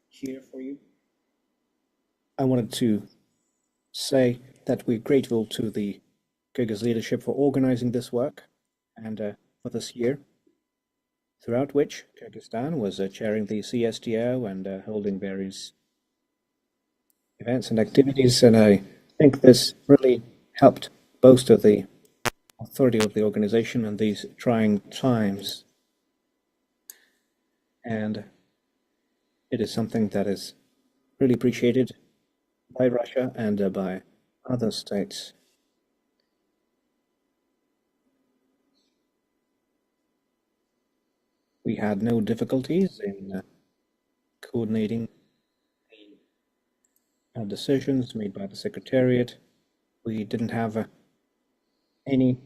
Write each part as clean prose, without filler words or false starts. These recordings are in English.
here for you. I wanted to say that we're grateful to the Kyrgyz leadership for organizing this work and for this year, throughout which Kyrgyzstan was chairing the CSTO and holding various events and activities. And I think this really helped bolster the authority of the organization in these trying times. And it is something that is really appreciated by Russia and by other states. We had no difficulties in coordinating the decisions made by the Secretariat. We didn't have any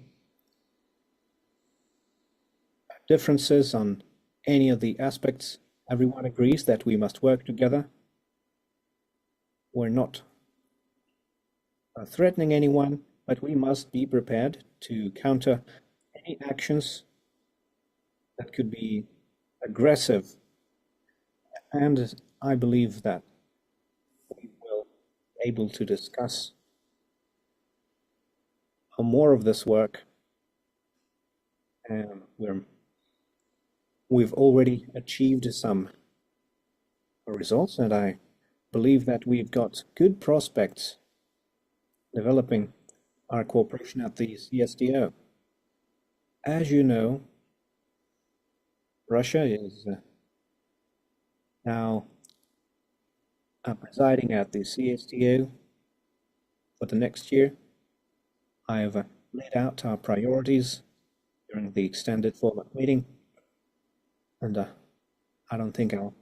differences on any of the aspects. Everyone agrees that we must work together. We're not threatening anyone, but we must be prepared to counter any actions that could be aggressive. And I believe that we will be able to discuss more of this work. And we've already achieved some results, and I believe that we've got good prospects developing our cooperation at the CSTO. As you know, Russia is now presiding at the CSTO for the next year. I have laid out our priorities during the extended format meeting, and I don't think I'll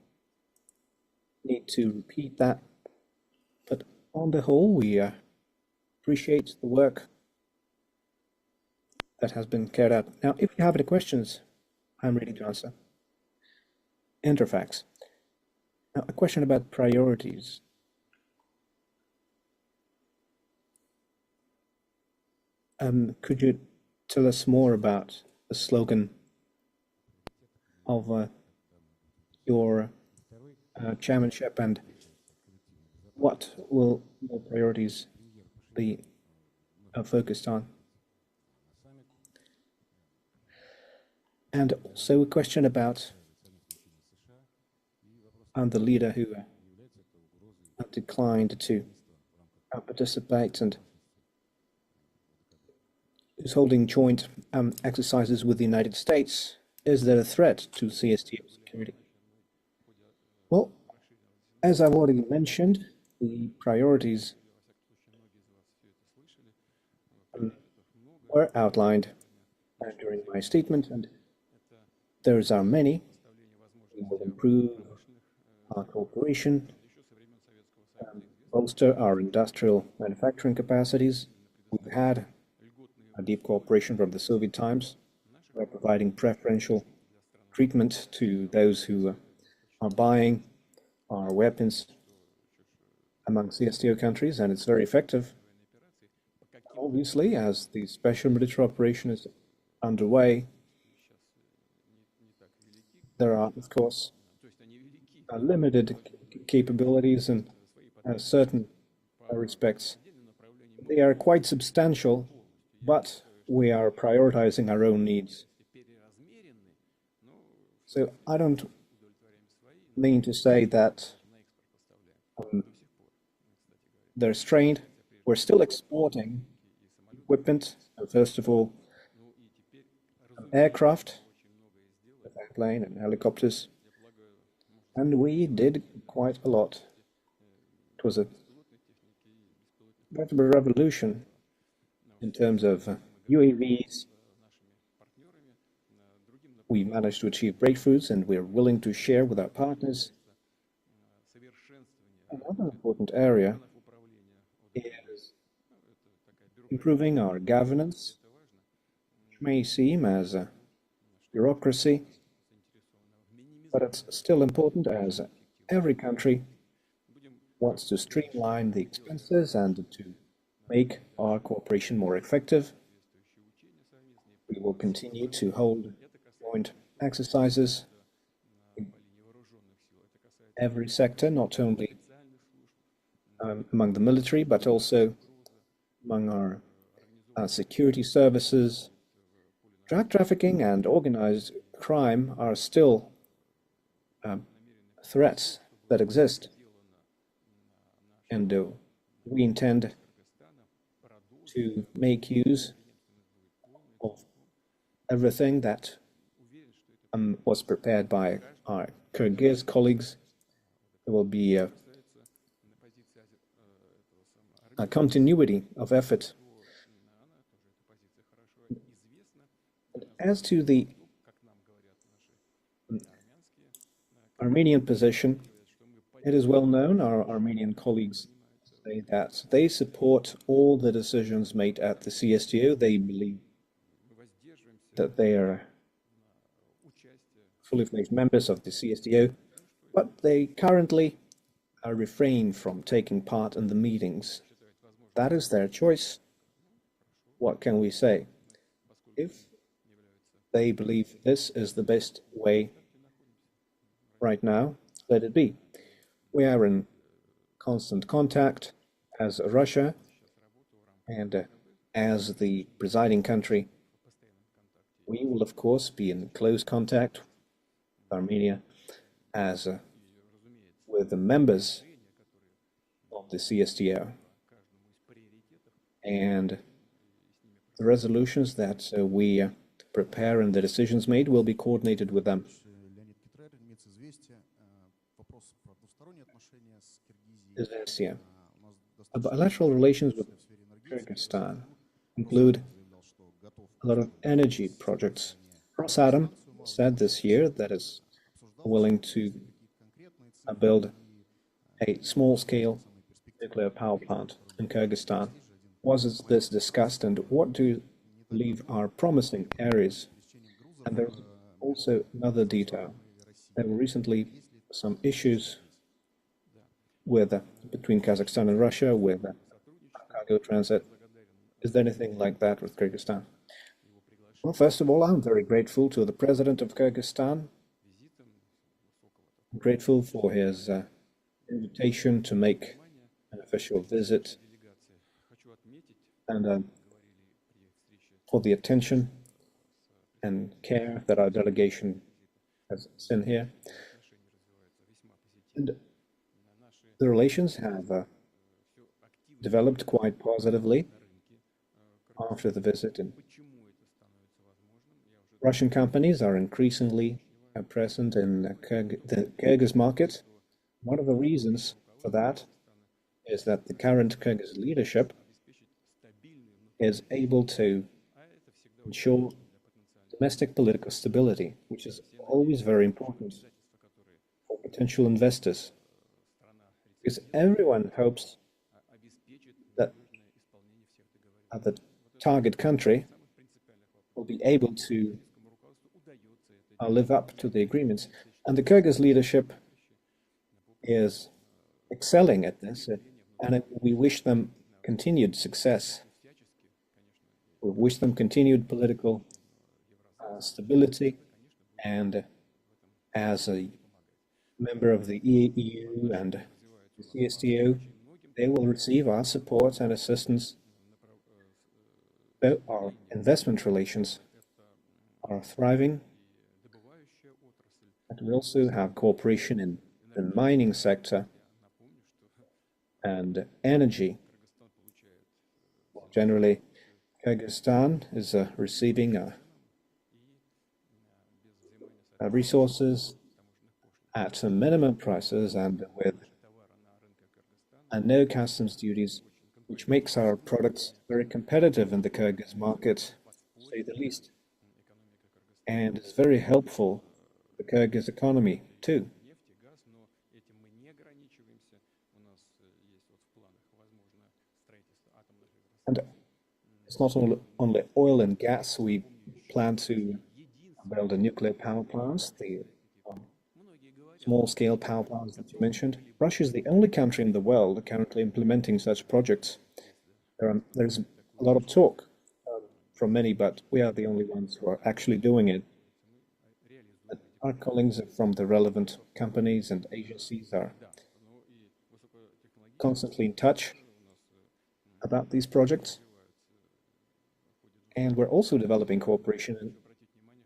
need to repeat that. But on the whole, we appreciate the work that has been carried out. Now, if you have any questions, I'm ready to answer. Interfax. Now, a question about priorities. Could you tell us more about the slogan of your chairmanship, and what will your priorities be focused on? And also a question about the leader who declined to participate and is holding joint exercises with the United States. Is there a threat to CSTO security? Well, as I've already mentioned, the priorities were outlined during my statement, and those are many. We will improve our cooperation, bolster our industrial manufacturing capacities. We've had a deep cooperation from the Soviet times. We're providing preferential treatment to those who are buying our weapons among CSTO countries, and it's very effective. Obviously, as the special military operation is underway, there are, of course, limited capabilities in certain respects. They are quite substantial, but we are prioritizing our own needs. So I don't mean to say that they're strained. We're still exporting equipment, first of all, aircraft, airplane and helicopters, and we did quite a lot. It was a veritable revolution in terms of UAVs. We managed to achieve breakthroughs, and we're willing to share with our partners. Another important area is improving our governance, which may seem as a bureaucracy, but it's still important, as every country wants to streamline the expenses and to make our cooperation more effective. We will continue to hold joint exercises. every sector, not only among the military, but also among our security services. Drug trafficking and organized crime are still threats that exist, and we intend to make use of everything that was prepared by our Kyrgyz colleagues. There will be a continuity of effort. As to the Armenian position, it is well known, our Armenian colleagues say that they support all the decisions made at the CSTO. They believe that they are fully fledged members of the CSTO, but they currently refrain from taking part in the meetings. That is their choice. What can we say? If they believe this is the best way right now, let it be. We are in constant contact as Russia and as the presiding country. We will, of course, be in close contact with Armenia as with the members of the CSTO. And the resolutions that we prepare and the decisions made will be coordinated with them. Bilateral relations with Kyrgyzstan include a lot of energy projects. Rosatom said this year that it's willing to build a small-scale nuclear power plant in Kyrgyzstan. Was this discussed, and what do you believe are promising areas? And there's also another detail. There were recently some issues between Kazakhstan and Russia with cargo transit. Is there anything like that with Kyrgyzstan? Well, first of all, I'm very grateful to the President of Kyrgyzstan. I'm grateful for his invitation to make an official visit and for the attention and care that our delegation has sent here. And the relations have developed quite positively after the visit. And Russian companies are increasingly present in the Kyrgyz market. One of the reasons for that is that the current Kyrgyz leadership is able to ensure domestic political stability, which is always very important for potential investors. Because everyone hopes that the target country will be able to live up to the agreements. And the Kyrgyz leadership is excelling at this, and we wish them continued success. We wish them continued political stability, and as a member of the EU and the CSTO, they will receive our support and assistance. Our investment relations are thriving, and we also have cooperation in the mining sector and energy. Generally, Kyrgyzstan is receiving resources at minimum prices and with no customs duties, which makes our products very competitive in the Kyrgyz market, to say the least, and is very helpful for the Kyrgyz economy too. And it's not only oil and gas. We plan to build a nuclear power plants, the small-scale power plants that you mentioned. Russia is the only country in the world currently implementing such projects. There's a lot of talk from many, but we are the only ones who are actually doing it. Our colleagues from the relevant companies and agencies are constantly in touch about these projects, and we're also developing cooperation in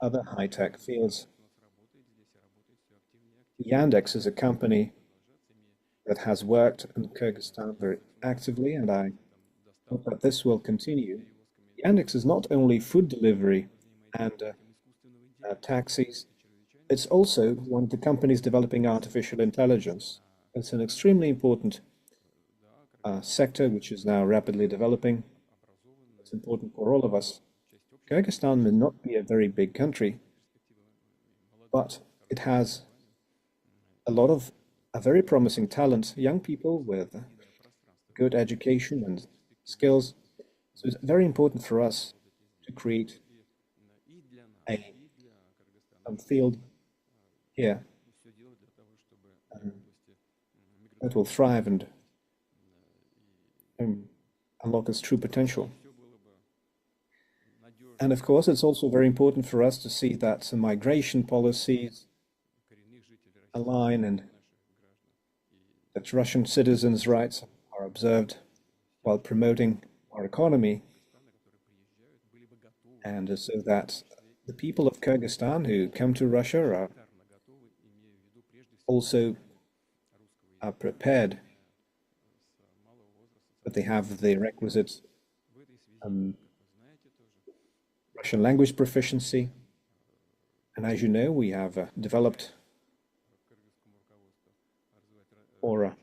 other high-tech fields. Yandex is a company that has worked in Kyrgyzstan very actively, and I hope that this will continue. Yandex is not only food delivery and taxis, it's also one of the companies developing artificial intelligence. It's an extremely important sector which is now rapidly developing. It's important for all of us. Kyrgyzstan may not be a very big country, but it has a lot of a very promising talent, young people with good education and skills. So it's very important for us to create a field here that will thrive and unlock its true potential. And of course, it's also very important for us to see that some migration policies align and that Russian citizens' rights are observed while promoting our economy, and so that the people of Kyrgyzstan who come to Russia are also prepared, that they have the requisite Russian language proficiency. And as you know, we have developed or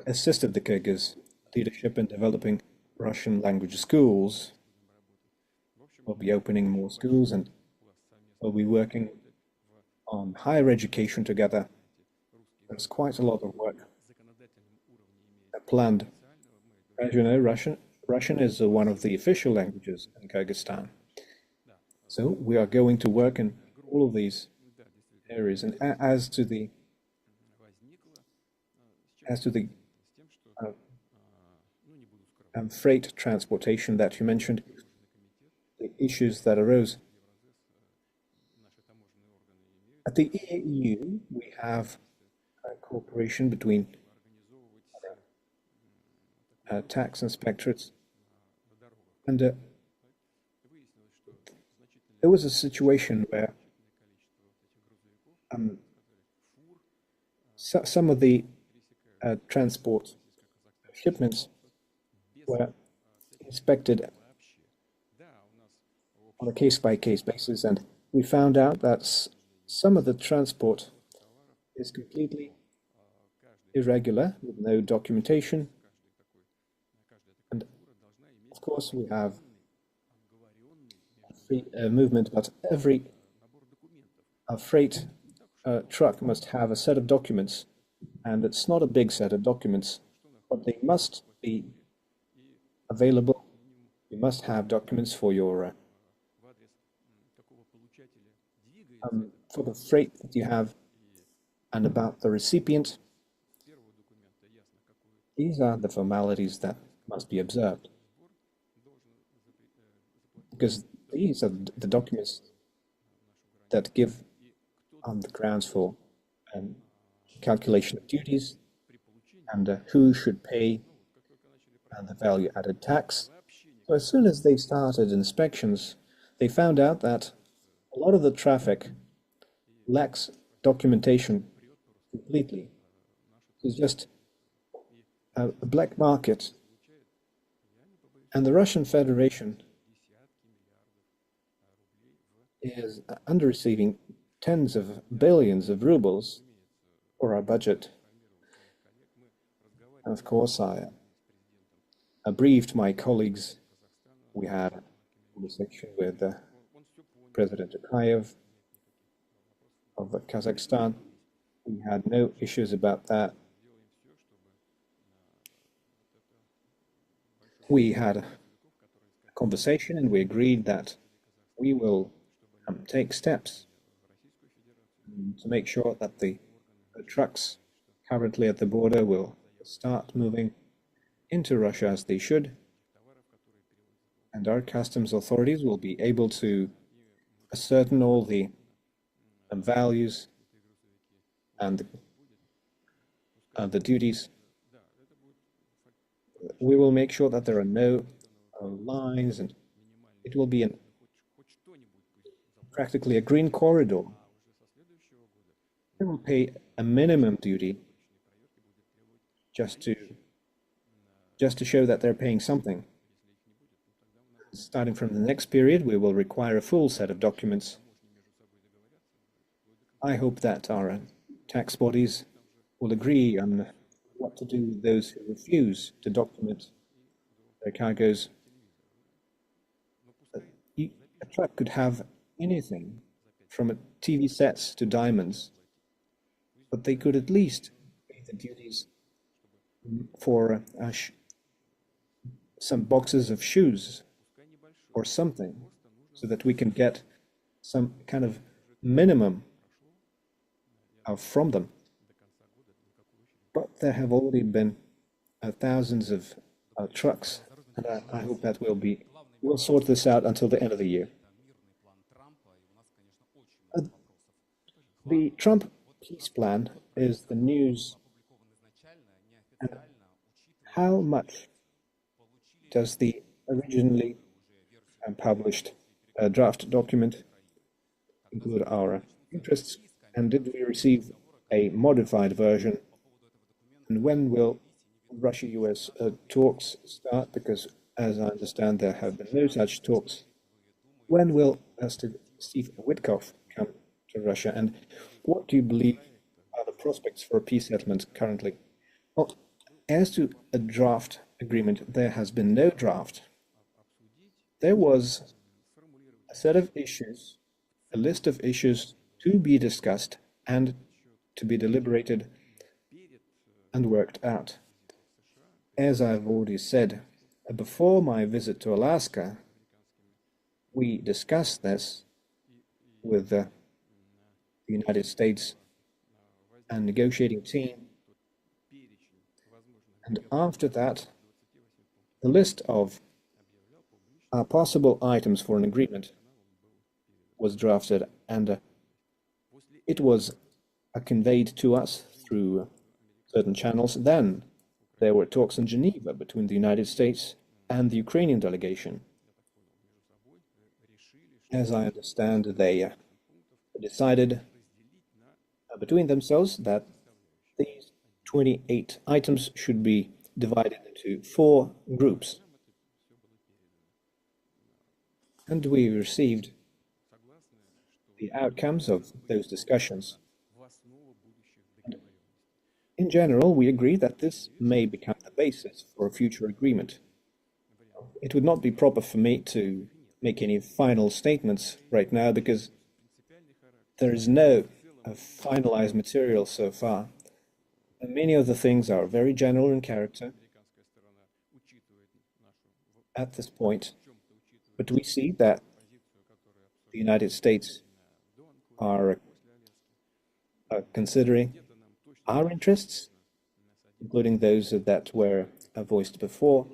assisted the Kyrgyz leadership in developing Russian language schools. We'll be opening more schools and we'll be working on higher education together. There's quite a lot of work planned. As you know, Russian is one of the official languages in Kyrgyzstan. So we are going to work in all of these areas. And as to the freight transportation that you mentioned, the issues that arose. At the EU, we have cooperation between tax inspectorates, and there was a situation where some of the transport shipments were inspected on a case-by-case basis, and we found out that some of the transport is completely irregular, with no documentation. And of course, we have free movement, but every freight truck must have a set of documents, and it's not a big set of documents, but they must be available. You must have documents for your for the freight that you have and about the recipient. These are the formalities that must be observed, because these are the documents that give the grounds for calculation of duties and who should pay the value-added tax. So as soon as they started inspections, they found out that a lot of the traffic lacks documentation completely. It's just a black market. And the Russian Federation is under-receiving tens of billions of rubles for our budget. And of course, I briefed my colleagues. We had a conversation with President Tokayev of Kazakhstan. We had no issues about that. We had a conversation and we agreed that we will take steps to make sure that the trucks currently at the border will start moving into Russia as they should, and our customs authorities will be able to ascertain all the and values and the duties. We will make sure that there are no lines, and it will be practically a green corridor. They will pay a minimum duty just to show that they're paying something. Starting from the next period, we will require a full set of documents. I hope that our tax bodies will agree on what to do with those who refuse to document their cargoes. A truck could have anything from TV sets to diamonds, but they could at least pay the duties for some boxes of shoes or something, so that we can get some kind of minimum from them. But there have already been thousands of trucks, and I hope that we'll sort this out until the end of the year. The Trump peace plan is the news. And how much does the originally published draft document include our interests? And did we receive a modified version? And when will Russia-US talks start? Because, as I understand, there have been no such talks. When will Steve Witkoff come to Russia? And what do you believe are the prospects for a peace settlement currently? Well, as to a draft agreement, there has been no draft. There was a set of issues, a list of issues to be discussed and to be deliberated and worked out. As I've already said, before my visit to Alaska, we discussed this with the United States and negotiating team. And after that, the list of possible items for an agreement was drafted, and it was conveyed to us through certain channels. Then there were talks in Geneva between the United States and the Ukrainian delegation. As I understand, they decided between themselves that these 28 items should be divided into 4 groups. And we received the outcomes of those discussions. And in general, we agree that this may become the basis for a future agreement. It would not be proper for me to make any final statements right now, because there is no finalized material so far. And many of the things are very general in character at this point. But we see that the United States are considering our interests, including those that were voiced before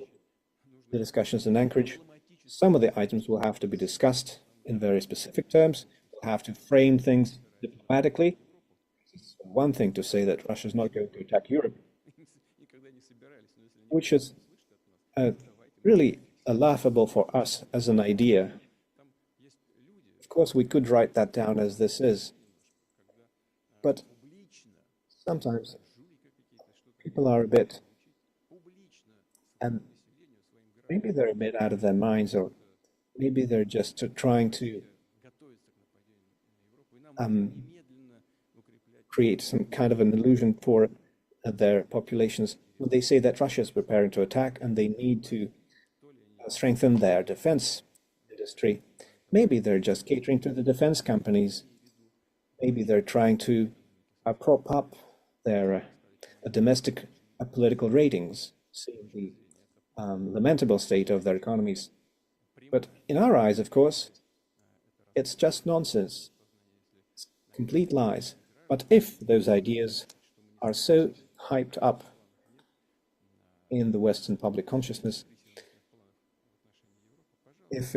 the discussions in Anchorage. Some of the items will have to be discussed in very specific terms. We'll have to frame things diplomatically. It's one thing to say that Russia is not going to attack Europe, which is really laughable for us as an idea. Of course, we could write that down as this is, but sometimes people are a bit, and maybe they're a bit out of their minds, or maybe they're just trying to create some kind of an illusion for their populations when they say that Russia is preparing to attack and they need to strengthen their defense industry. Maybe they're just catering to the defense companies. Maybe they're trying to prop up their domestic political ratings, seeing the lamentable state of their economies. But in our eyes, of course, it's just nonsense. It's complete lies. But if those ideas are so hyped up in the Western public consciousness, if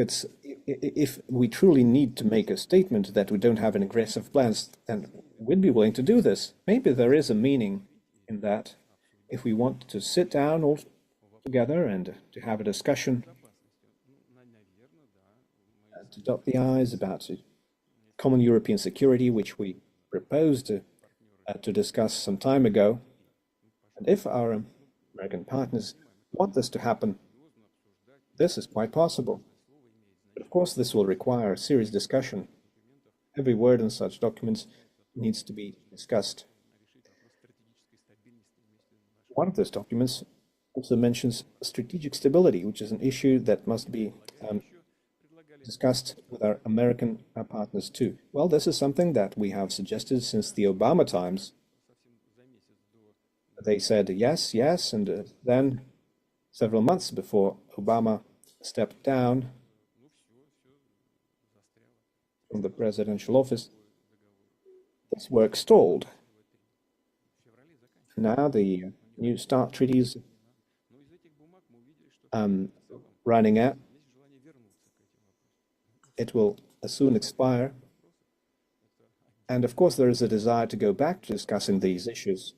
if we truly need to make a statement that we don't have an aggressive plans, then we'd be willing to do this. Maybe there is a meaning in that. If we want to sit down all together and to have a discussion, to dot the I's about common European security, which we proposed to discuss some time ago. And if our American partners want this to happen, this is quite possible. But of course, this will require a serious discussion. Every word in such documents needs to be discussed. One of those documents also mentions strategic stability, which is an issue that must be discussed with our American partners too. Well, this is something that we have suggested since the Obama times. They said yes, yes, and then several months before Obama stepped down from the presidential office, this work stalled. Now the New START treaties running out. It will soon expire. And of course, there is a desire to go back to discussing these issues.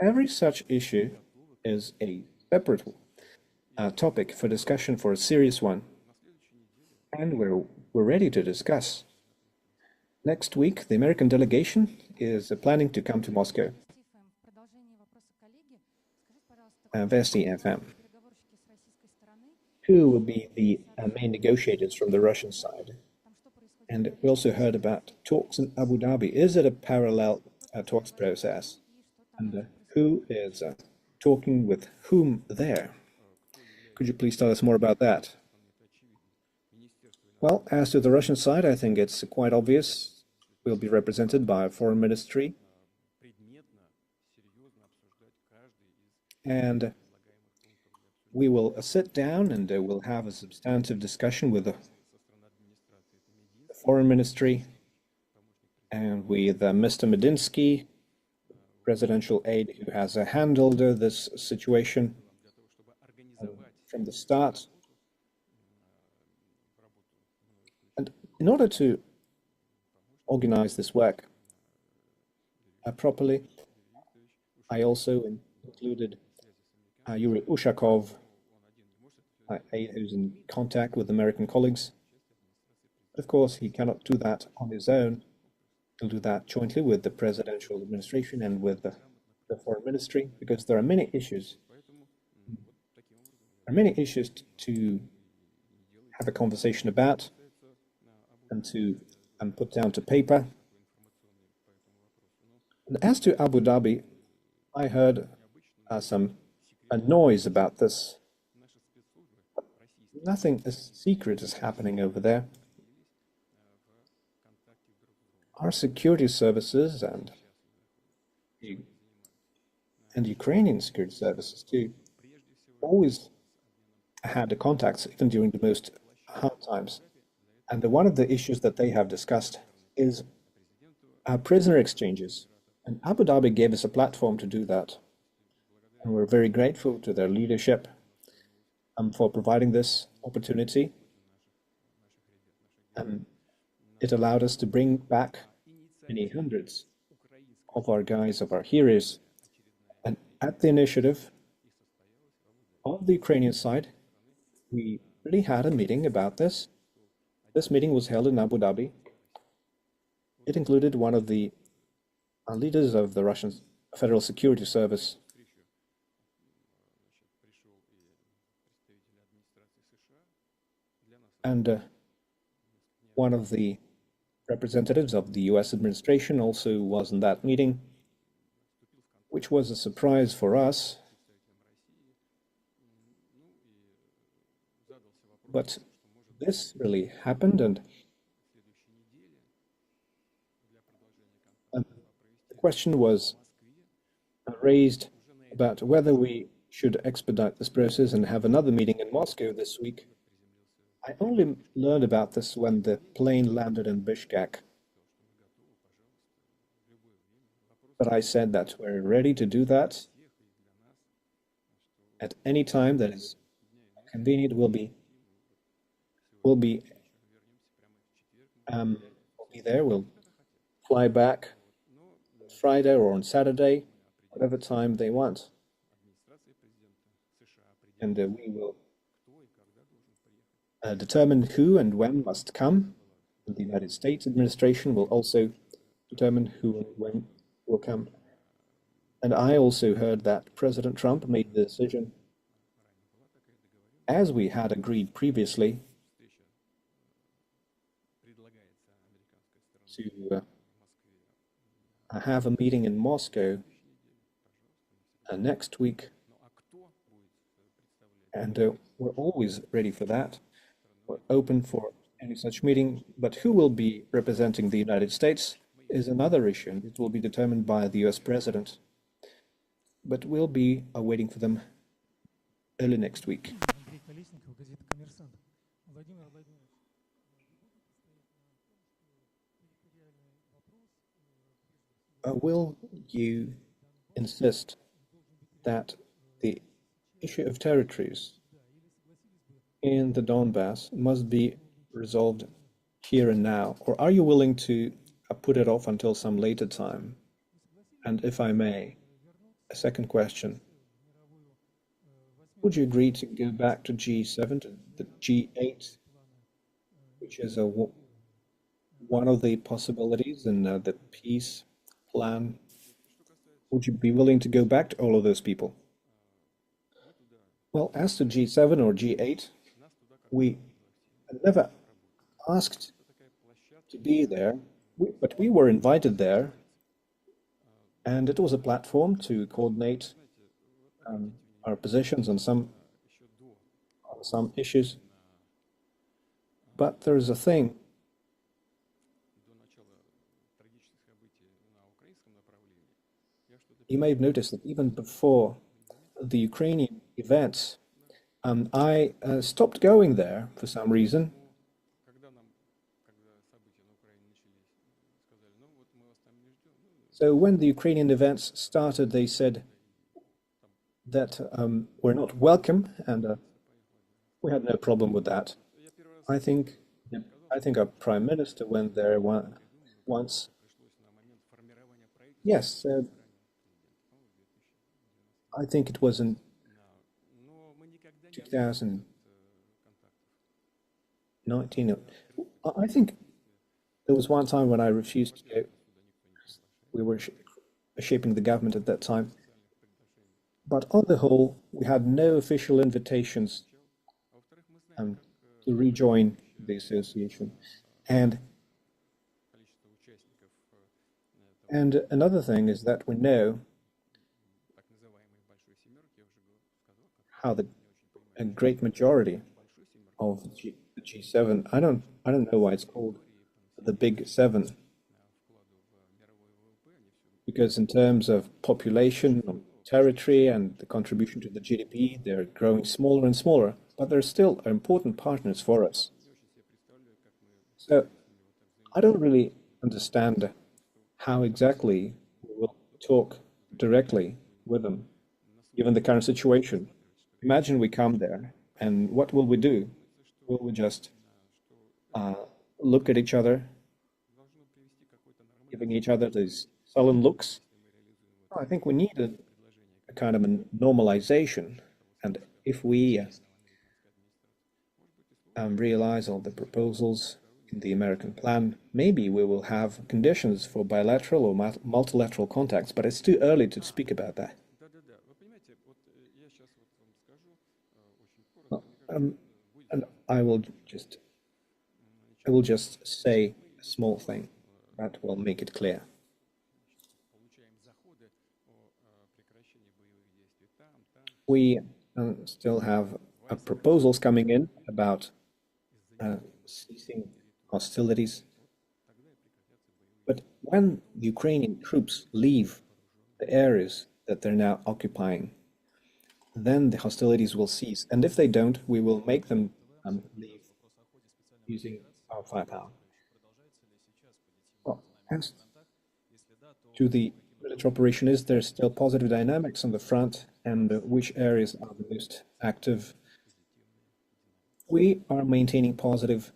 Every such issue is a separate topic for discussion, for a serious one. And we're ready to discuss. Next week, the American delegation is planning to come to Moscow. Vesti FM. Who will be the main negotiators from the Russian side? And we also heard about talks in Abu Dhabi. Is it a parallel talks process? And who is talking with whom there? Could you please tell us more about that? Well, as to the Russian side, I think it's quite obvious. We'll be represented by a foreign ministry. And we will sit down and we'll have a substantive discussion with the foreign ministry and with Mr. Medinsky, presidential aide who has handled this situation from the start. And in order to organize this work properly, I also included Yuri Ushakov, who's in contact with American colleagues. Of course, he cannot do that on his own. He'll do that jointly with the presidential administration and with the foreign ministry, because there are many issues. There are many issues to have a conversation about and to put down to paper. And as to Abu Dhabi, I heard some noise about this. Nothing secret is happening over there. Our security services and Ukrainian security services too always had the contacts, even during the most hard times. And one of the issues that they have discussed is prisoner exchanges. And Abu Dhabi gave us a platform to do that. And we're very grateful to their leadership for providing this opportunity. It allowed us to bring back many hundreds of our guys, of our heroes. And at the initiative of the Ukrainian side, we really had a meeting about this. This meeting was held in Abu Dhabi. It included one of the leaders of the Russian Federal Security Service, and one of the representatives of the US administration also was in that meeting, which was a surprise for us. But this really happened, and the question was raised about whether we should expedite this process and have another meeting in Moscow this week. I only learned about this when the plane landed in Bishkek. But I said that we're ready to do that at any time that is convenient. We'll be will be there. We'll fly back on Friday or on Saturday, whatever time they want. And we will determine who and when must come. And the United States administration will also determine who and when will come. And I also heard that President Trump made the decision, as we had agreed previously, to have a meeting in Moscow next week. And we're always ready for that. We're open for any such meeting, but who will be representing the United States is another issue, and it will be determined by the US President. But we'll be waiting for them early next week. Will you insist that the issue of territories in the Donbass must be resolved here and now, or are you willing to put it off until some later time? And if I may, a second question. Would you agree to go back to G7, to the G8, which is one of the possibilities in the peace plan? Would you be willing to go back to all of those people? Well, as to G7 or G8, we never asked to be there, but we were invited there, and it was a platform to coordinate our positions on some issues. But there is a thing. You may have noticed that even before the Ukrainian events, I stopped going there for some reason. So when the Ukrainian events started, they said that we're not welcome, and we had no problem with that. I think our Prime Minister went there once. Yes, I think it was in 2019. I think there was one time when I refused to go. We were shaping the government at that time. But on the whole, we had no official invitations to rejoin the association. And another thing is that we know how a great majority of the G7, I don't know why it's called the Big Seven, because in terms of population, territory, and the contribution to the GDP, they're growing smaller and smaller, but they're still important partners for us. So I don't really understand how exactly we will talk directly with them, given the current situation. Imagine we come there, and what will we do? Will we just look at each other, giving each other these sullen looks? I think we need a kind of a normalization, and if we realize all the proposals in the American plan, maybe we will have conditions for bilateral or multilateral contacts, but it's too early to speak about that. And I will just say a small thing that will make it clear. We still have proposals coming in about ceasing hostilities. But when the Ukrainian troops leave the areas that they're now occupying, then the hostilities will cease. And if they don't, we will make them leave using our firepower. Well, as to the military operation, is there still positive dynamics on the front, and which areas are the most active? We are maintaining positive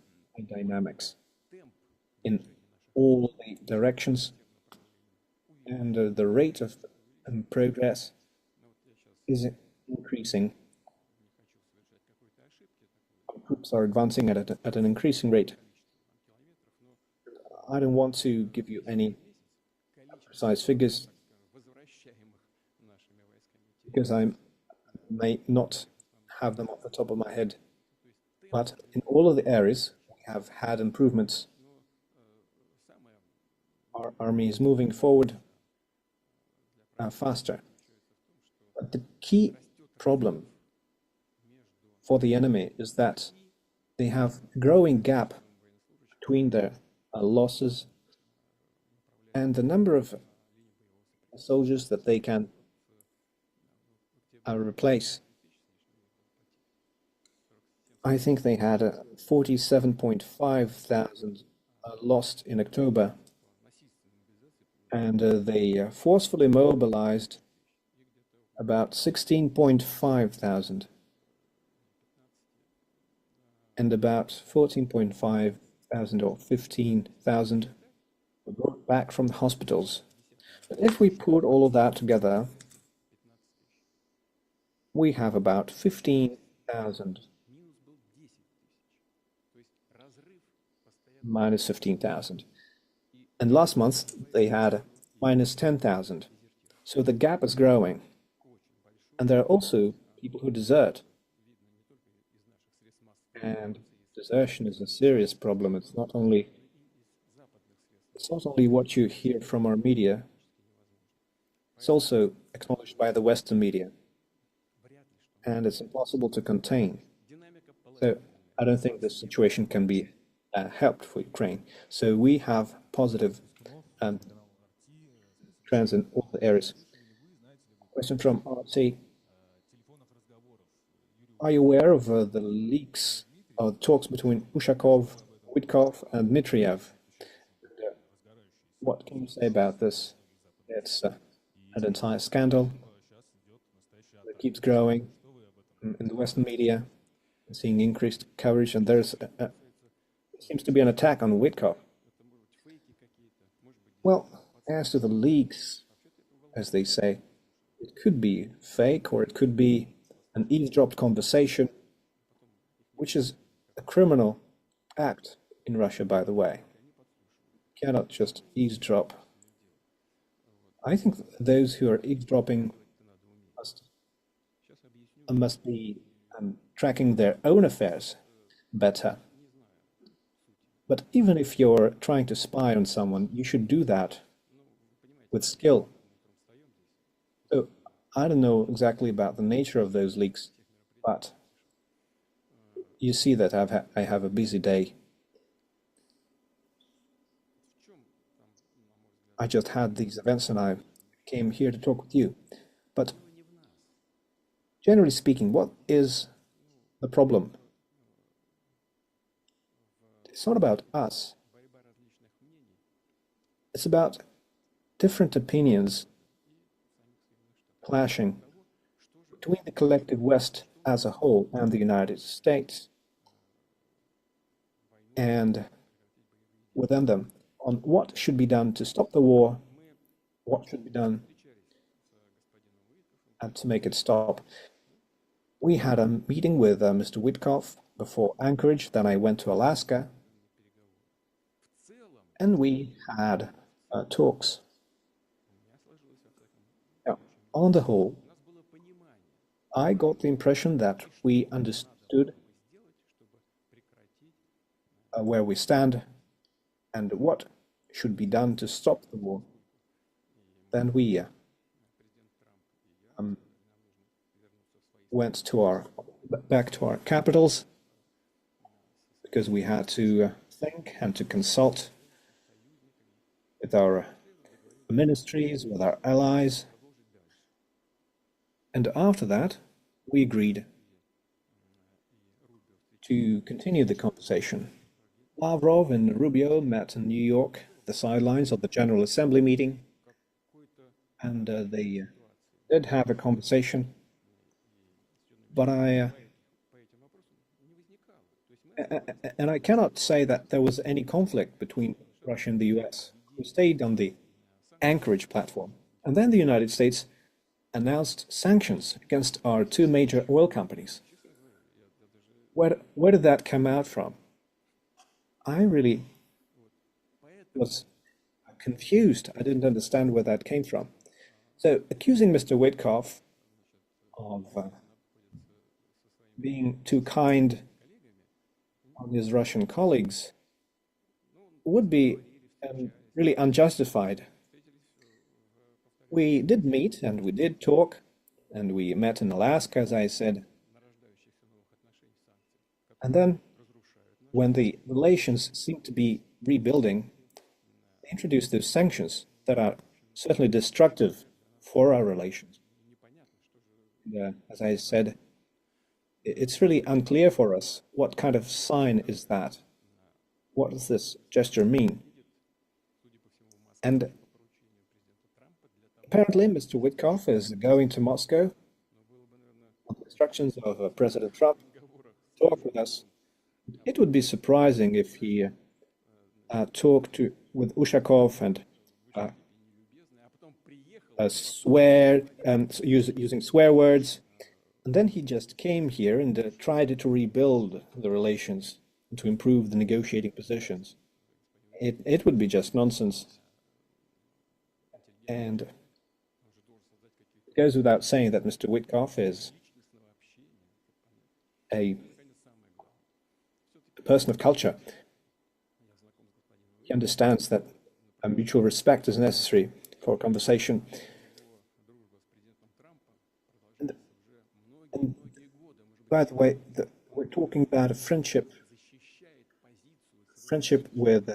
dynamics. in all the directions, and the rate of progress is increasing. Our troops are advancing at an increasing rate. I don't want to give you any precise figures because I may not have them off the top of my head. But in all of the areas, we have had improvements. Our army is moving forward faster. But the key problem for the enemy is that they have a growing gap between their losses and the number of soldiers that they can replace. I think they had 47.5 thousand lost in October, and they forcefully mobilized about 16.5 thousand, and about 14.5 thousand or 15,000 were brought back from the hospitals. But if we put all of that together, we have about 15,000 minus 15,000. And last month they had minus 10,000. So the gap is growing. And there are also people who desert. And desertion is a serious problem. It's not only what you hear from our media, it's also acknowledged by the Western media. And it's impossible to contain. So I don't think this situation can be helped for Ukraine. So we have positive trends in all the areas. Question from RT. Are you aware of the leaks or talks between Ushakov, Witkov, and Dmitriev? What can you say about this? It's an entire scandal that keeps growing in the Western media, seeing increased coverage, and there seems to be an attack on Witkov. Well, as to the leaks, as they say, it could be fake or it could be an eavesdropped conversation, which is a criminal act in Russia, by the way. You cannot just eavesdrop. I think those who are eavesdropping must be tracking their own affairs better. But even if you're trying to spy on someone, you should do that with skill. So I don't know exactly about the nature of those leaks, but you see that I have a busy day. I just had these events and I came here to talk with you. But generally speaking, what is the problem? It's not about us. It's about different opinions clashing between the collective West as a whole and the United States, and within them, on what should be done to stop the war, what should be done and to make it stop. We had a meeting with Mr. Witkov before Anchorage, then I went to Alaska, and we had talks. Now, on the whole, I got the impression that we understood where we stand and what should be done to stop the war. Then we went back to our capitals because we had to think and to consult with our ministries, with our allies. And after that, we agreed to continue the conversation. Lavrov and Rubio met in New York, the sidelines of the General Assembly meeting, and they did have a conversation. But I cannot say that there was any conflict between Russia and the US, who stayed on the Anchorage platform. And then the United States announced sanctions against our two major oil companies. Where did that come out from? I really was confused. I didn't understand where that came from. So accusing Mr. Witkoff of being too kind on his Russian colleagues would be really unjustified. We did meet and we did talk, and we met in Alaska, as I said. And then, when the relations seem to be rebuilding, they introduced those sanctions that are certainly destructive for our relations. As I said, it's really unclear for us what kind of sign is that. What does this gesture mean? And apparently, Mr. Witkoff is going to Moscow on the instructions of President Trump to talk with us. It would be surprising if he talked with Ushakov and using swear words, and then he just came here and tried to rebuild the relations and to improve the negotiating positions. It would be just nonsense. And it goes without saying that Mr. Witkoff is a person of culture. He understands that a mutual respect is necessary for conversation. And by the way, we're talking about a friendship with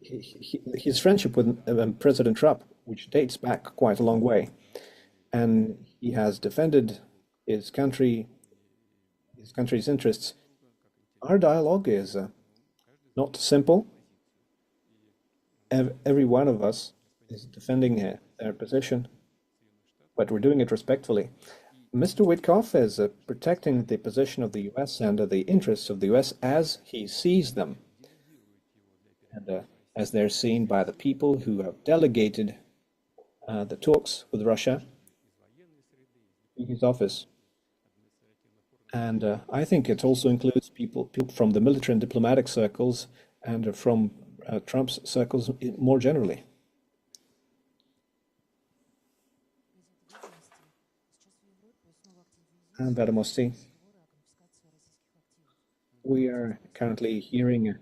his friendship with President Trump, which dates back quite a long way, and he has defended his country's interests. Our dialogue is not simple. Every one of us is defending their position, but we're doing it respectfully. Mr. Witkoff is protecting the position of the U.S. and the interests of the U.S. as he sees them, and as they're seen by the people who have delegated the talks with Russia in his office. And I think it also includes people from the military and diplomatic circles and from Trump's circles more generally. And Vadamosti, we are currently hearing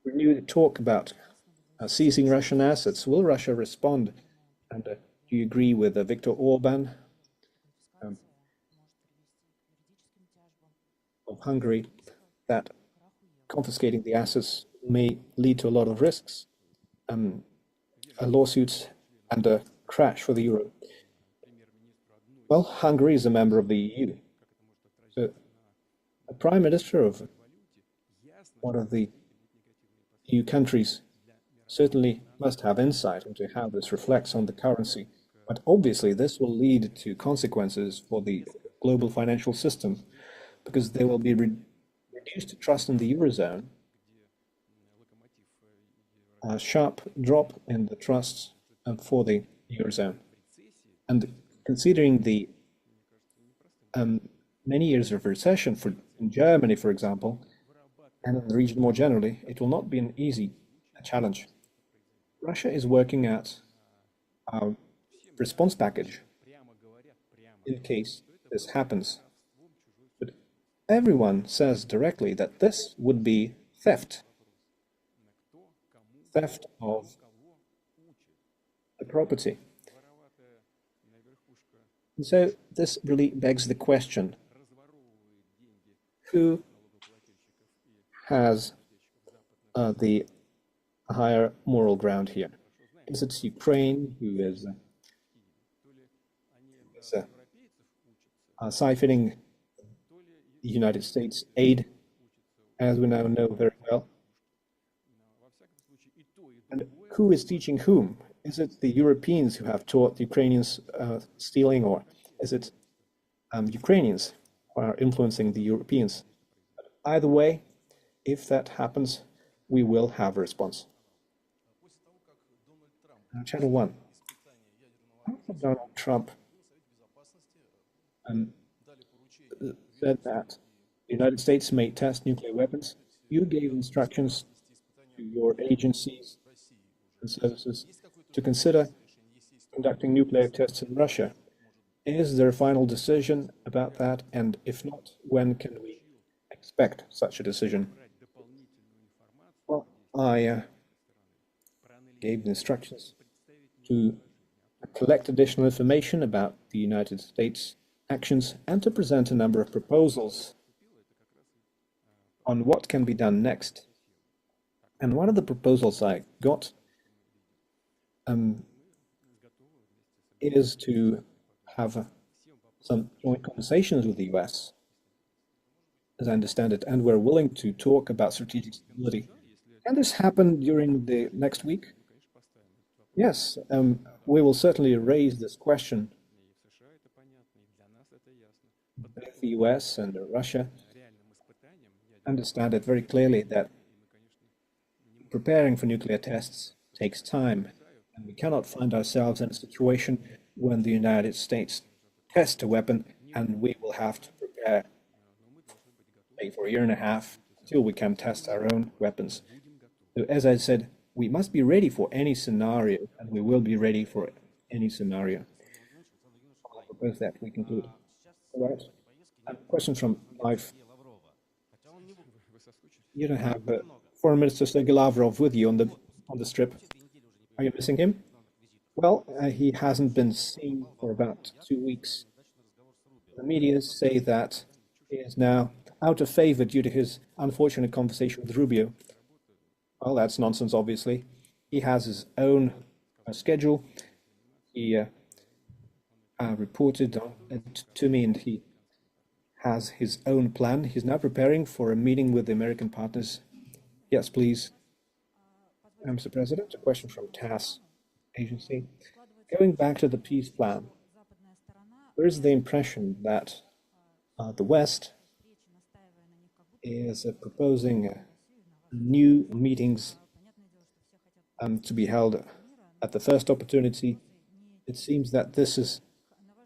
renewed talk about seizing Russian assets. Will Russia respond? And do you agree with Viktor Orban of Hungary that confiscating the assets may lead to a lot of risks, lawsuits, and a crash for the euro? Well, Hungary is a member of the EU. So a prime minister of one of the EU countries certainly must have insight into how this reflects on the currency. But obviously, this will lead to consequences for the global financial system, because there will be reduced trust in the Eurozone, a sharp drop in the trust for the Eurozone. And considering the many years of recession in Germany, for example, and in the region more generally, it will not be an easy challenge. Russia is working at a response package in case this happens. But everyone says directly that this would be theft of the property. And so this really begs the question, who has the higher moral ground here? Is it Ukraine, who is siphoning the United States aid, as we now know very well? And who is teaching whom? Is it the Europeans who have taught the Ukrainians stealing, or is it Ukrainians who are influencing the Europeans? Either way, if that happens, we will have a response. Channel 1. After Donald Trump said that the United States may test nuclear weapons, you gave instructions to your agencies and services to consider conducting nuclear tests in Russia. Is there a final decision about that? And if not, when can we expect such a decision? Well, I gave instructions to collect additional information about the United States actions and to present a number of proposals on what can be done next. And one of the proposals I got is to have some joint conversations with the US, as I understand it, and we're willing to talk about strategic stability. Can this happen during the next week? Yes, we will certainly raise this question. Both the US and Russia understand it very clearly that preparing for nuclear tests takes time, and we cannot find ourselves in a situation when the United States test a weapon and we will have to prepare for a year and a half until we can test our own weapons. So, as I said, we must be ready for any scenario, and we will be ready for any scenario. I propose that we conclude. All right. A question from Life. You don't have Foreign Minister Sergei Lavrov with you on the strip. Are you missing him? Well, he hasn't been seen for about 2 weeks. The media say that he is now out of favor due to his unfortunate conversation with Rubio. Well, that's nonsense, obviously. He has his own schedule. He reported to me, and he has his own plan. He's now preparing for a meeting with the American partners. Yes, please. Mr. President, a question from TASS agency. Going back to the peace plan, there is the impression that the West is proposing new meetings to be held at the first opportunity. It seems that this is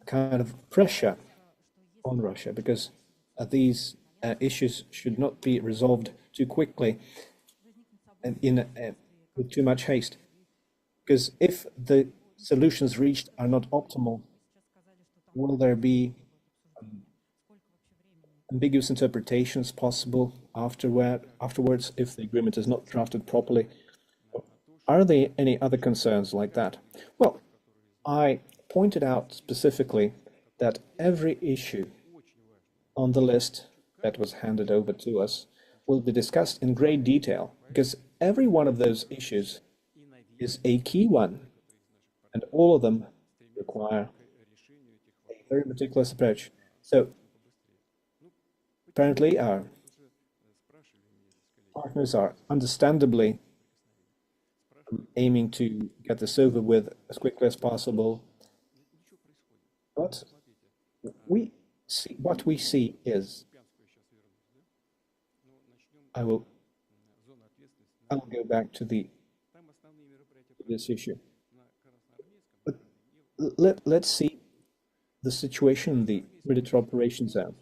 a kind of pressure on Russia because these issues should not be resolved too quickly and with too much haste. Because if the solutions reached are not optimal, will there be ambiguous interpretations possible afterwards if the agreement is not drafted properly? Are there any other concerns like that? Well, I pointed out specifically that every issue on the list that was handed over to us will be discussed in great detail, because every one of those issues is a key one, and all of them require a very meticulous approach. So apparently our partners are understandably aiming to get this over with as quickly as possible. But what we see is, I will go back to this issue. But let's see the situation in the military operations zone.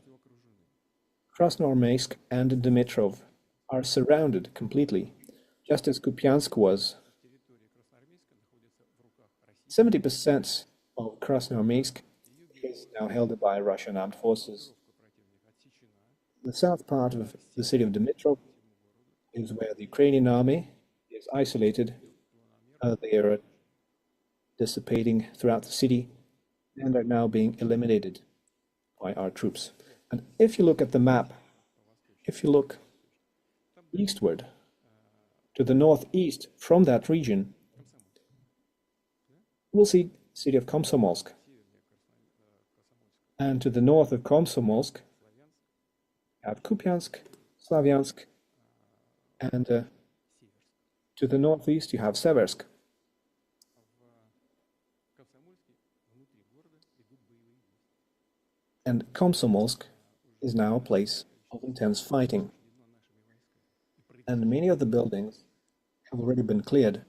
Krasnoarmeysk and Dmitrov are surrounded completely, just as Kupiansk was. 70% of Krasnoarmeysk is now held by Russian armed forces. The south part of the city of Dmitrov is where the Ukrainian army is isolated. They are dissipating throughout the city and are now being eliminated by our troops. And if you look at the map, if you look eastward to the northeast from that region, we'll see the city of Komsomolsk. And to the north of Komsomolsk, you have Kupiansk, Slavyansk, and to the northeast you have Seversk. And Komsomolsk is now a place of intense fighting. and many of the buildings have already been cleared,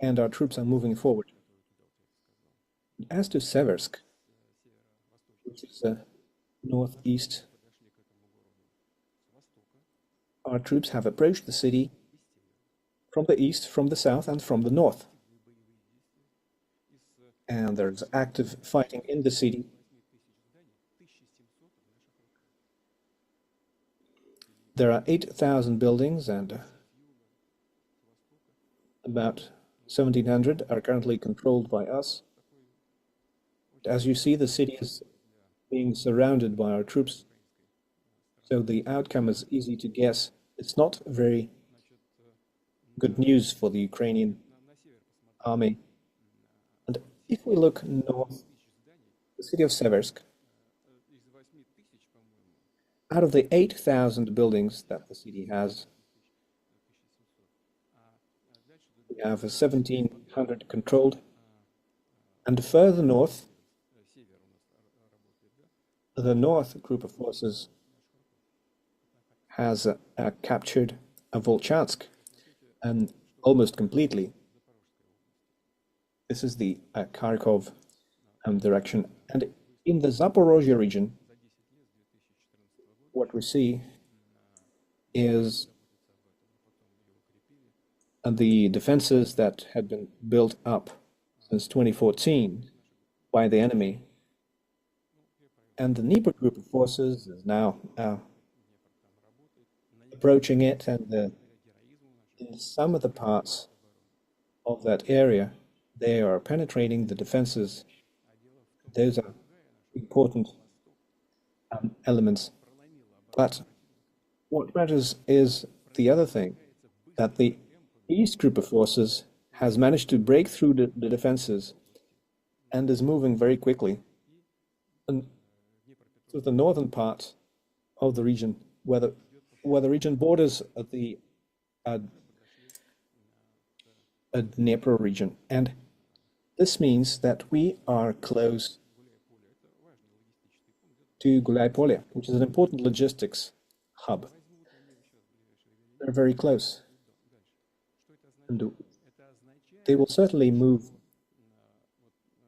and our troops are moving forward. As to Seversk, which is northeast, our troops have approached the city from the east, from the south, and from the north. And there's active fighting in the city. There are 8,000 buildings, and about 1,700 are currently controlled by us. As you see, the city is being surrounded by our troops, so the outcome is easy to guess. It's not very good news for the Ukrainian army. And if we look north, the city of Seversk, out of the 8,000 buildings that the city has, we have 1,700 controlled. And further north, the north group of forces has captured Volchansk, and almost completely. This is the Kharkov direction. And in the Zaporozhye region, what we see is the defenses that had been built up since 2014 by the enemy. And the Dnieper group of forces is now approaching it, and in some of the parts of that area, they are penetrating the defenses. Those are important elements. But what matters is the other thing, that the East group of forces has managed to break through the defenses and is moving very quickly. And to the northern part of the region, where the region borders the Dnieper region. And this means that we are close to Gulaypole, which is an important logistics hub. They're very close. And they will certainly move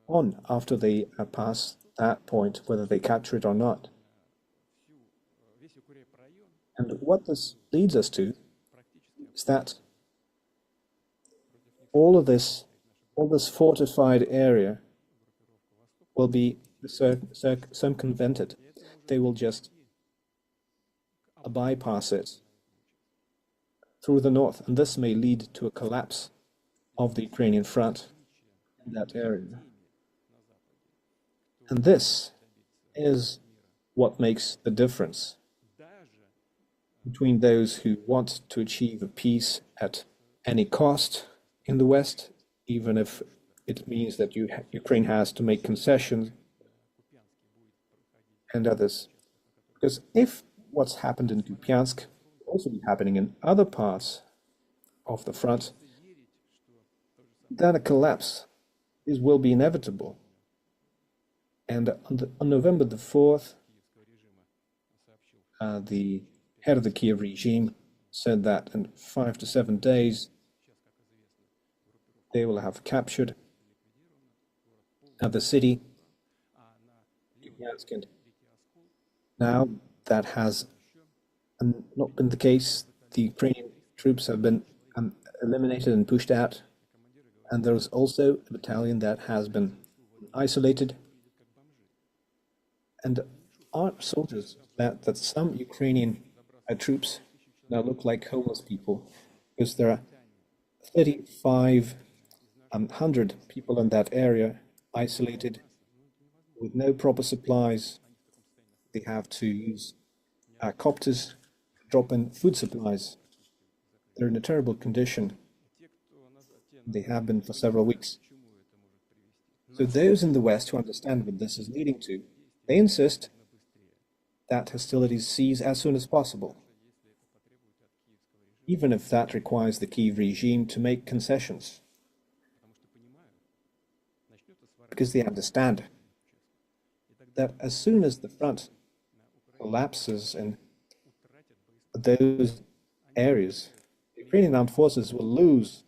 on after they pass that point, whether they capture it or not. And what this leads us to is that all this fortified area will be circumvented. They will just bypass it through the north, and this may lead to a collapse of the Ukrainian front in that area. And this is what makes the difference between those who want to achieve a peace at any cost in the West, even if it means that Ukraine has to make concessions, and others. Because if what's happened in Kupiansk will also be happening in other parts of the front, then a collapse will be inevitable. And on November the 4th, the head of the Kiev regime said that in 5 to 7 days, they will have captured the city. Now that has not been the case. The Ukrainian troops have been eliminated and pushed out. And there's also a battalion that has been isolated. And our soldiers, that some Ukrainian troops now look like homeless people, because there are 3,500 people in that area isolated with no proper supplies. They have to use copters to drop in food supplies. They're in a terrible condition. They have been for several weeks. So those in the West who understand what this is leading to, they insist that hostilities cease as soon as possible, even if that requires the Kyiv regime to make concessions, because they understand that as soon as the front collapses and those areas, the Ukrainian armed forces will lose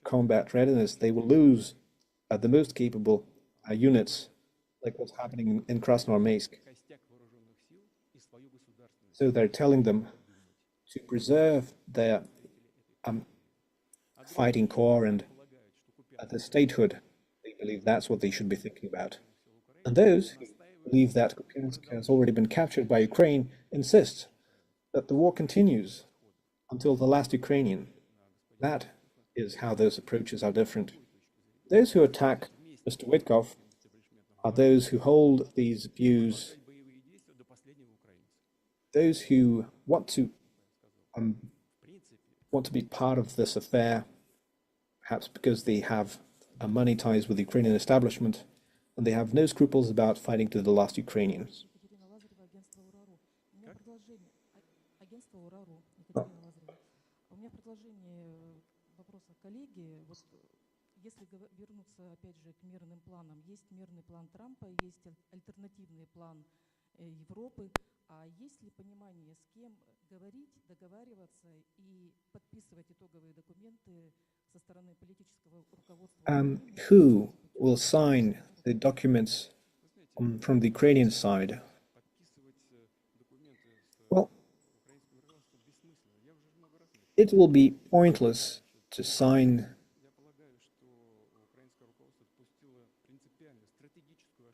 combat readiness. They will lose the most capable units, like what's happening in Krasnoarmeysk. So they're telling them to preserve their fighting core and the statehood. They believe that's what they should be thinking about. And those who believe that Kyrgyzstan has already been captured by Ukraine insist that the war continues until the last Ukrainian. That is how those approaches are different. Those who attack Mr. Witkov are those who hold these views, those who want to be part of this affair, perhaps because they have money ties with the Ukrainian establishment, and they have no scruples about fighting to the last Ukrainians. Если вернуться, опять же, к мирным планам, есть мирный план Трампа, есть альтернативный план Европы, а есть ли понимание, с кем говорить, договариваться и подписывать итоговые документы со стороны политического руководства? Who will sign the documents from the Ukrainian side? Well, it will be pointless to sign.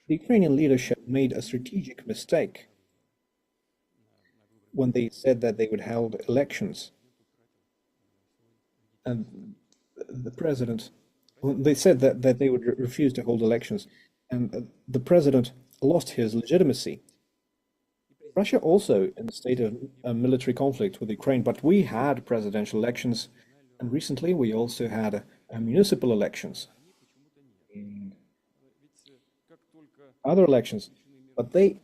The Ukrainian leadership made a strategic mistake when they said that they would hold elections. And the president, they said that they would refuse to hold elections, and the president lost his legitimacy. Russia also in a state of military conflict with Ukraine, but we had presidential elections, and recently we also had municipal elections. Other elections, but they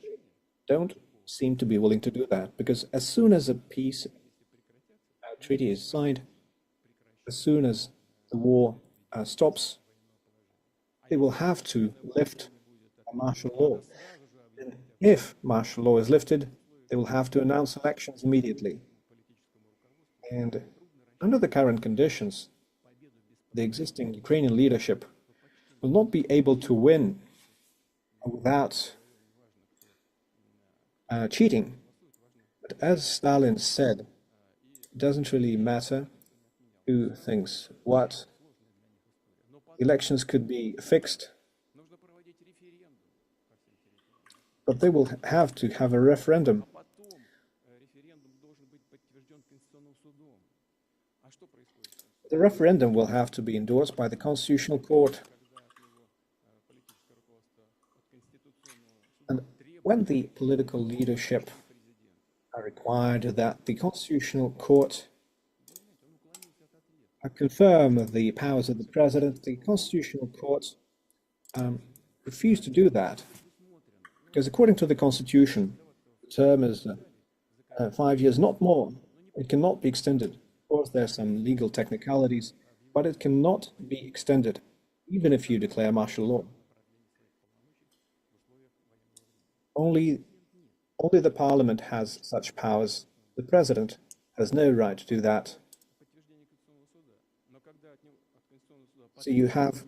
don't seem to be willing to do that, because as soon as a peace treaty is signed, as soon as the war stops, they will have to lift martial law. And if martial law is lifted, they will have to announce elections immediately. And under the current conditions, the existing Ukrainian leadership will not be able to win without cheating. But as Stalin said, it doesn't really matter who thinks what. Elections could be fixed, but they will have to have a referendum. The referendum will have to be endorsed by the Constitutional Court. And when the political leadership required that the Constitutional Court confirm the powers of the president, the Constitutional Court refused to do that, because according to the Constitution, the term is 5 years, not more. It cannot be extended. Of course, there are some legal technicalities, but it cannot be extended, even if you declare martial law. Only the parliament has such powers. The president has no right to do that. So you have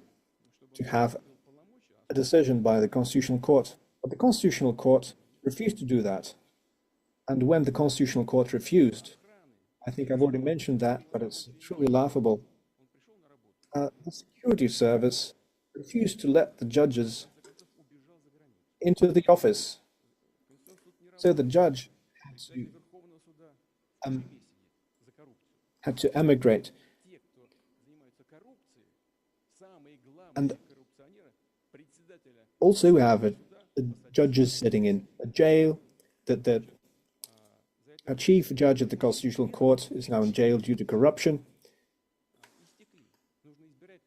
to have a decision by the Constitutional Court. But the Constitutional Court refused to do that. And when the Constitutional Court refused, I think I've already mentioned that, but it's truly laughable, the security service refused to let the judges into the office. So the judge had to emigrate. And also we have the judges sitting in a jail. The chief judge of the Constitutional Court is now in jail due to corruption.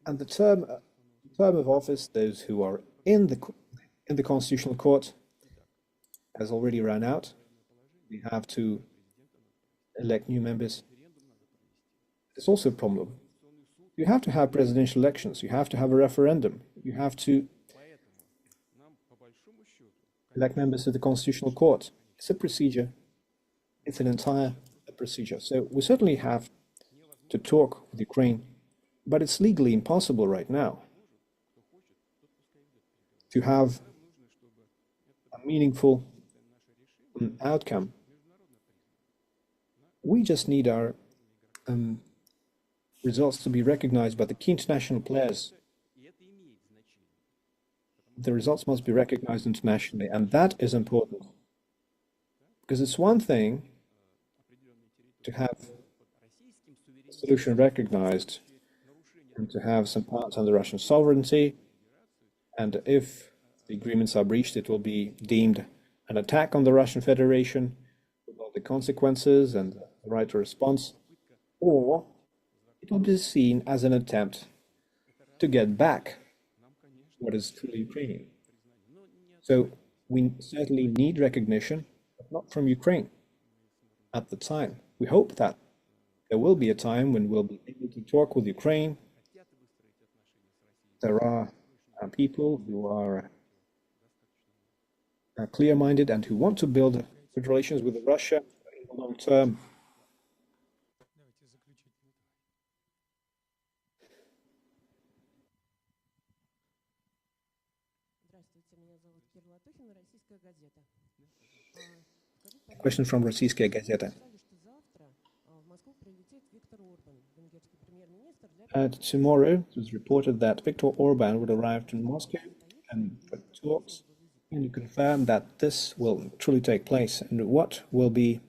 And the term of office, those who are in the Constitutional Court, has already run out. We have to elect new members. It's also a problem. You have to have presidential elections. You have to have a referendum. You have to elect members of the Constitutional Court. It's a procedure. It's an entire a procedure. So we certainly have to talk with Ukraine, but it's legally impossible right now to have a meaningful outcome. We just need our results to be recognized by the key international players. The results must be recognized internationally, and that is important. Because it's one thing to have a solution recognized and to have some parts under Russian sovereignty, and if the agreements are breached, it will be deemed an attack on the Russian Federation with all the consequences and the right to response, or it will be seen as an attempt to get back what is truly Ukrainian. So we certainly need recognition, but not from Ukraine at the time. We hope that there will be a time when we'll be able to talk with Ukraine. There are people who are clear-minded and who want to build good relations with Russia in the long term. A question from Российская газета. Tomorrow, it was reported that Viktor Orban would arrive in Moscow and for talks. Can you confirm that this will truly take place, and what will be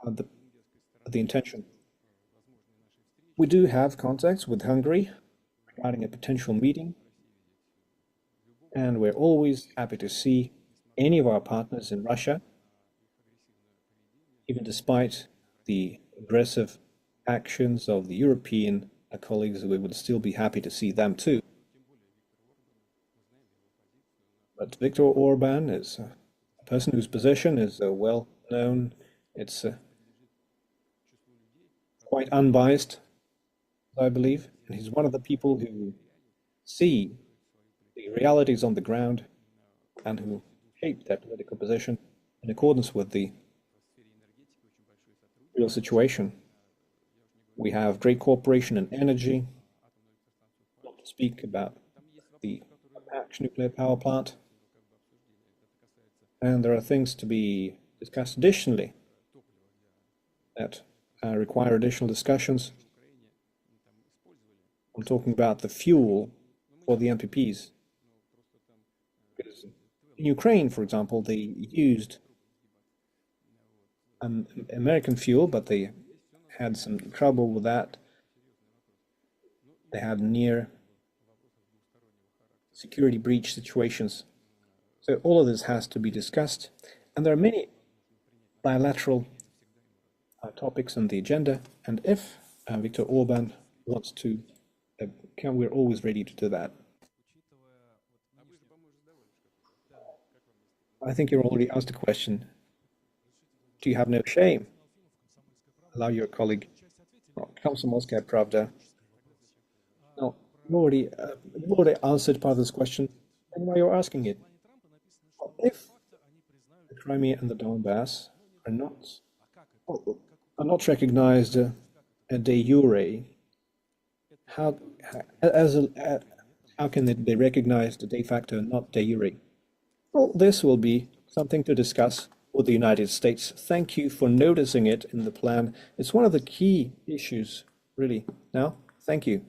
the intention? We do have contacts with Hungary regarding a potential meeting, and we're always happy to see any of our partners in Russia, even despite the aggressive actions of the European colleagues. We would still be happy to see them too. But Viktor Orban is a person whose position is well known. It's quite unbiased, I believe, and he's one of the people who see the realities on the ground and who shape their political position in accordance with the real situation. We have great cooperation in energy, not to speak about the nuclear power plant. And there are things to be discussed additionally that require additional discussions. I'm talking about the fuel for the MPPs. Because in Ukraine, for example, they used American fuel, but they had some trouble with that. They had near security breach situations. So all of this has to be discussed, and there are many bilateral topics on the agenda, and if Viktor Orban wants to come, we're always ready to do that. I think you already asked a question. Do you have no shame? Allow your colleague. Komsomolskaya Pravda. No, you've already answered part of this question, and why you're asking it. If the Crimea and the Donbass are not recognized de jure, how can they be recognized de facto and not de jure? Well, this will be something to discuss with the United States. Thank you for noticing it in the plan. It's one of the key issues, really. Now, thank you.